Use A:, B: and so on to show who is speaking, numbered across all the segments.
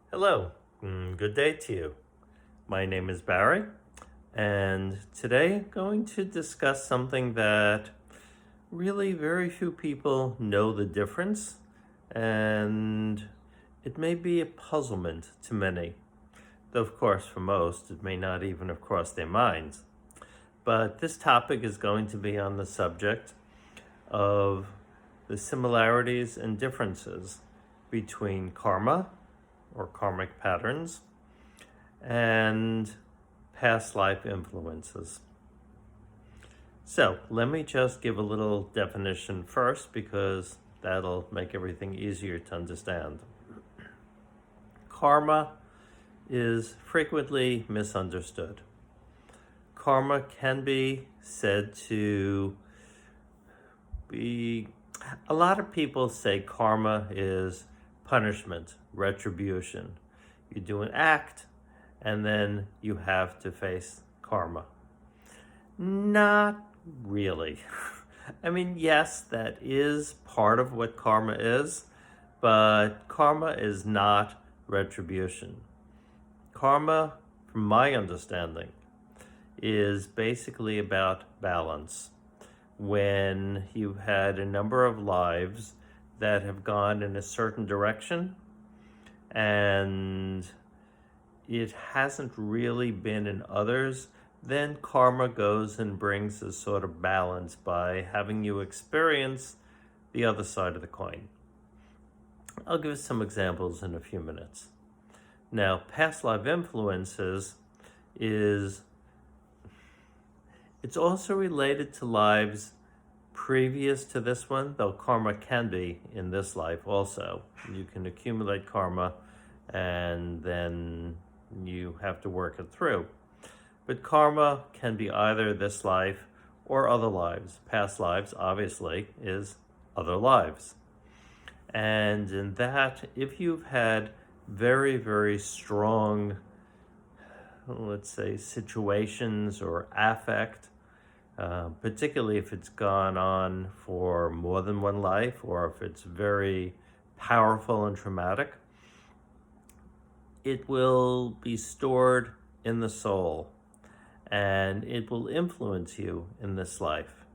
A: Hello, good day to you. My name is Barry, and today I'm going to discuss something that really very few people know the difference, and it may be a puzzlement to many. Though, of course, for most, it may not even have crossed their minds. But this topic is going to be on the subject of the similarities and differences between karma or karmic patterns and past life influences. So let me just give a little definition first because that'll make everything easier to understand. Karma is frequently misunderstood. Karma can be said to be, a lot of people say karma is punishment, retribution. You do an act and then you have to face karma. Not really. I mean, yes, that is part of what karma is, but karma is not retribution. Karma, from my understanding, is basically about balance. When you've had a number of lives that have gone in a certain direction and it hasn't really been in others, then karma goes and brings a sort of balance by having you experience the other side of the coin. I'll give some examples in a few minutes. Now, past life influences it's also related to lives previous to this one, though karma can be in this life also. You can accumulate karma and then you have to work it through. But karma can be either this life or other lives. Past lives, obviously, is other lives. And in that, if you've had very, very strong, let's say, situations or affect, particularly if it's gone on for more than one life or if it's very powerful and traumatic, it will be stored in the soul and it will influence you in this life.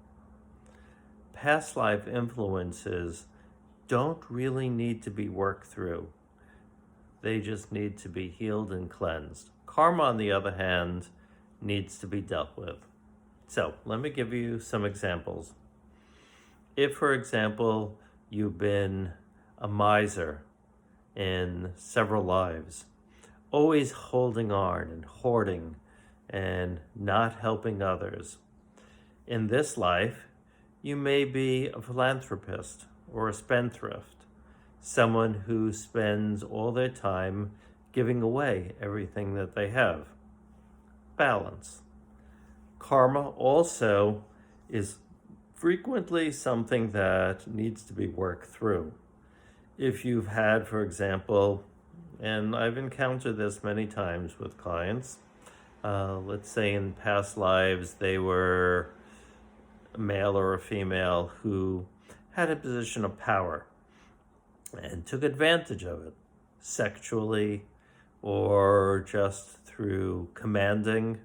A: Past life influences don't really need to be worked through. They just need to be healed and cleansed. Karma, on the other hand, needs to be dealt with. So let me give you some examples. If, for example, you've been a miser in several lives, always holding on and hoarding and not helping others, in this life, you may be a philanthropist or a spendthrift, someone who spends all their time giving away everything that they have. Balance. Karma also is frequently something that needs to be worked through. If you've had, for example, and I've encountered this many times with clients, let's say in past lives they were a male or a female who had a position of power and took advantage of it sexually or just through commanding,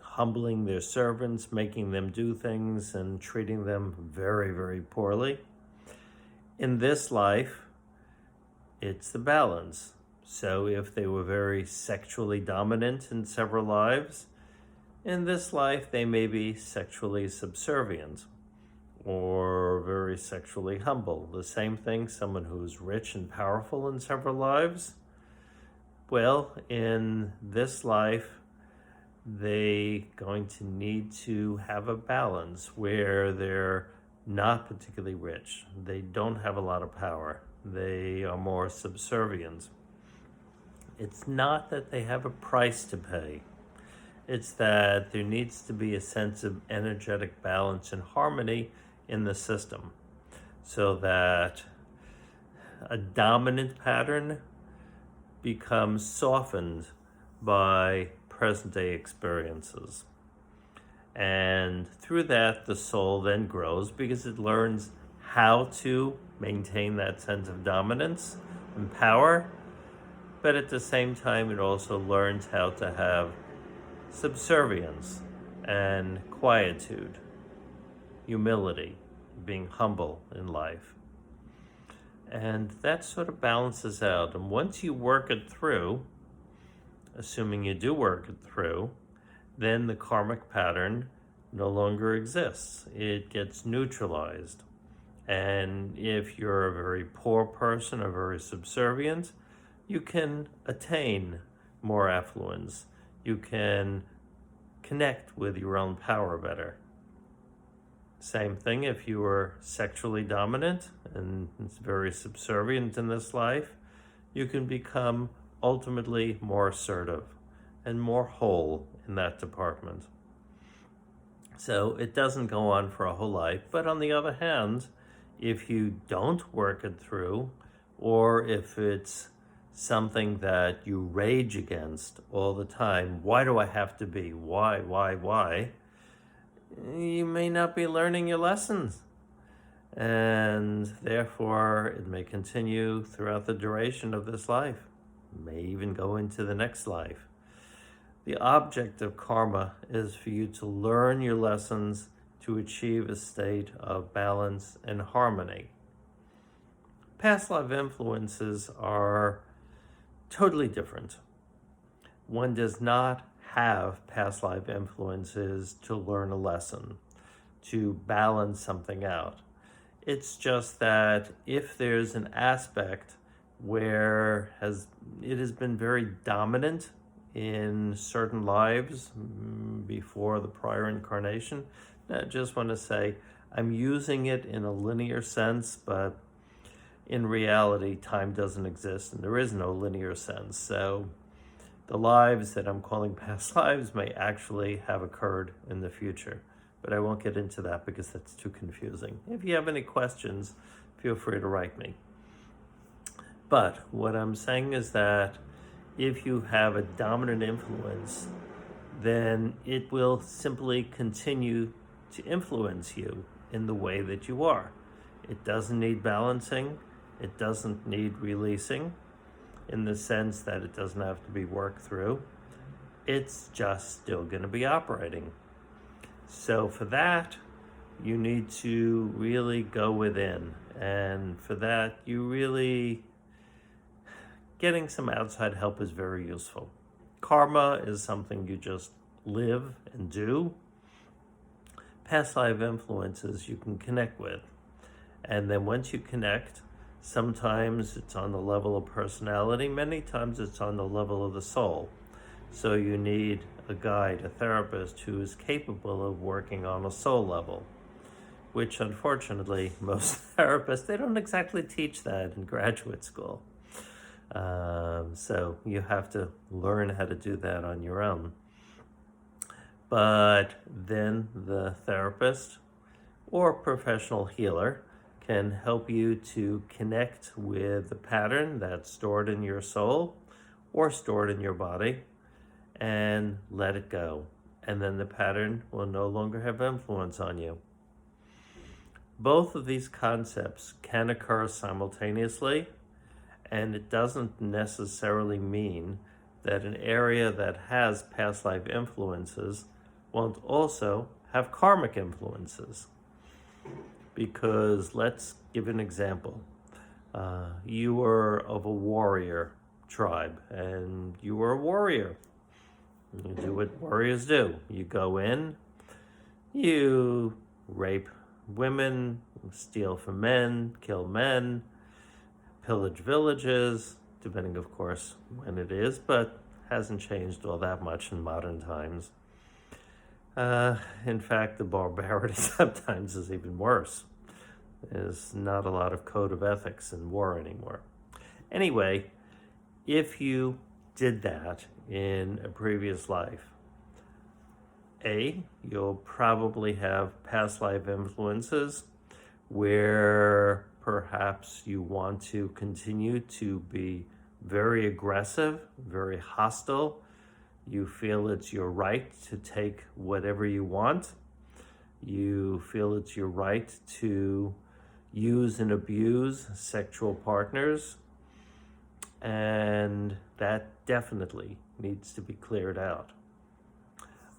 A: humbling their servants, making them do things and treating them very, very poorly. In this life, it's the balance. So if they were very sexually dominant in several lives, in this life they may be sexually subservient or very sexually humble. The same thing, someone who's rich and powerful in several lives. Well, in this life, they going to need to have a balance where they're not particularly rich. They don't have a lot of power. They are more subservient. It's not that they have a price to pay. It's that there needs to be a sense of energetic balance and harmony in the system so that a dominant pattern becomes softened by present day experiences. And through that, the soul then grows because it learns how to maintain that sense of dominance and power, but at the same time, it also learns how to have subservience and quietude, humility, being humble in life. And that sort of balances out. And once you work it through, assuming you do work it through, then the karmic pattern no longer exists. It gets neutralized. And if you're a very poor person or very subservient, you can attain more affluence. You can connect with your own power better. Same thing if you were sexually dominant and very subservient in this life, you can become ultimately more assertive and more whole in that department. So it doesn't go on for a whole life. But on the other hand, if you don't work it through, or if it's something that you rage against all the time, why do I have to be? Why? You may not be learning your lessons. And therefore, it may continue throughout the duration of this life. It may even go into the next life. The object of karma is for you to learn your lessons to achieve a state of balance and harmony. Past life influences are totally different. One does not have past life influences to learn a lesson, to balance something out. It's just that if there's an aspect where it has been very dominant in certain lives before the prior incarnation, I just want to say I'm using it in a linear sense, but in reality, time doesn't exist and there is no linear sense. So the lives that I'm calling past lives may actually have occurred in the future, but I won't get into that because that's too confusing. If you have any questions, feel free to write me. But what I'm saying is that if you have a dominant influence, then it will simply continue to influence you in the way that you are. It doesn't need balancing. It doesn't need releasing, in the sense that it doesn't have to be worked through. It's just still going to be operating. So for that, you need to really go within. And for that, getting some outside help is very useful. Karma is something you just live and do. Past life influences you can connect with. And then once you connect, sometimes it's on the level of personality, many times it's on the level of the soul. So you need a guide, a therapist who is capable of working on a soul level, which unfortunately most therapists, they don't exactly teach that in graduate school. So you have to learn how to do that on your own. But then the therapist or professional healer can help you to connect with the pattern that's stored in your soul or stored in your body and let it go. And then the pattern will no longer have influence on you. Both of these concepts can occur simultaneously, and it doesn't necessarily mean that an area that has past life influences won't also have karmic influences. Because let's give an example. You were of a warrior tribe, and you were a warrior. You do what warriors do. You go in, you rape women, steal from men, kill men, pillage villages, depending, of course, when it is, but hasn't changed all that much in modern times. In fact, the barbarity sometimes is even worse. There's not a lot of code of ethics in war anymore. Anyway, if you did that in a previous life, you'll probably have past life influences where perhaps you want to continue to be very aggressive, very hostile. You feel it's your right to take whatever you want. You feel it's your right to use and abuse sexual partners. and that definitely needs to be cleared out.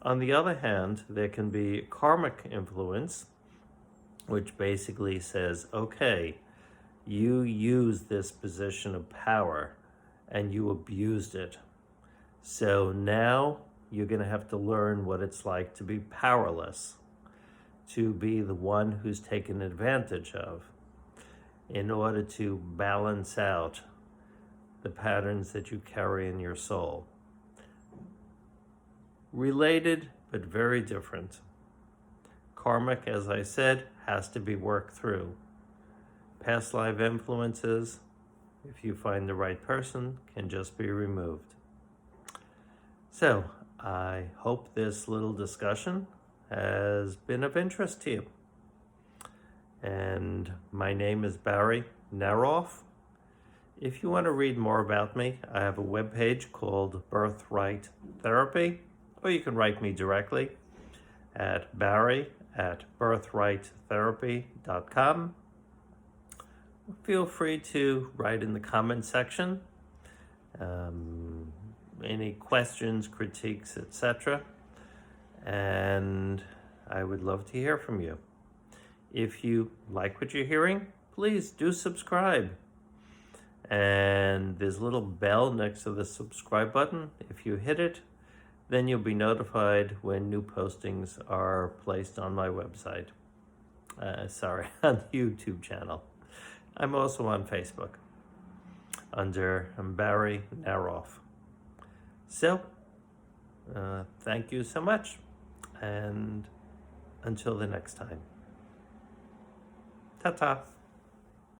A: On the other hand, there can be karmic influence, which basically says, okay, you used this position of power and you abused it. So now you're going to have to learn what it's like to be powerless, to be the one who's taken advantage of, in order to balance out the patterns that you carry in your soul. Related, but very different. Karmic, as I said, has to be worked through. Past life influences, if you find the right person, can just be removed. So, I hope this little discussion has been of interest to you. And my name is Barry Naroff. If you want to read more about me, I have a webpage called Birthright Therapy, or you can write me directly at barry@birthrighttherapy.com. Feel free to write in the comment section any questions, critiques, etc. And I would love to hear from you. If you like what you're hearing, please do subscribe. And there's a little bell next to the subscribe button. If you hit it, then you'll be notified when new postings are placed on my website. On the YouTube channel. I'm also on Facebook under Barry Naroff. So, thank you so much, and until the next time. Ta-ta.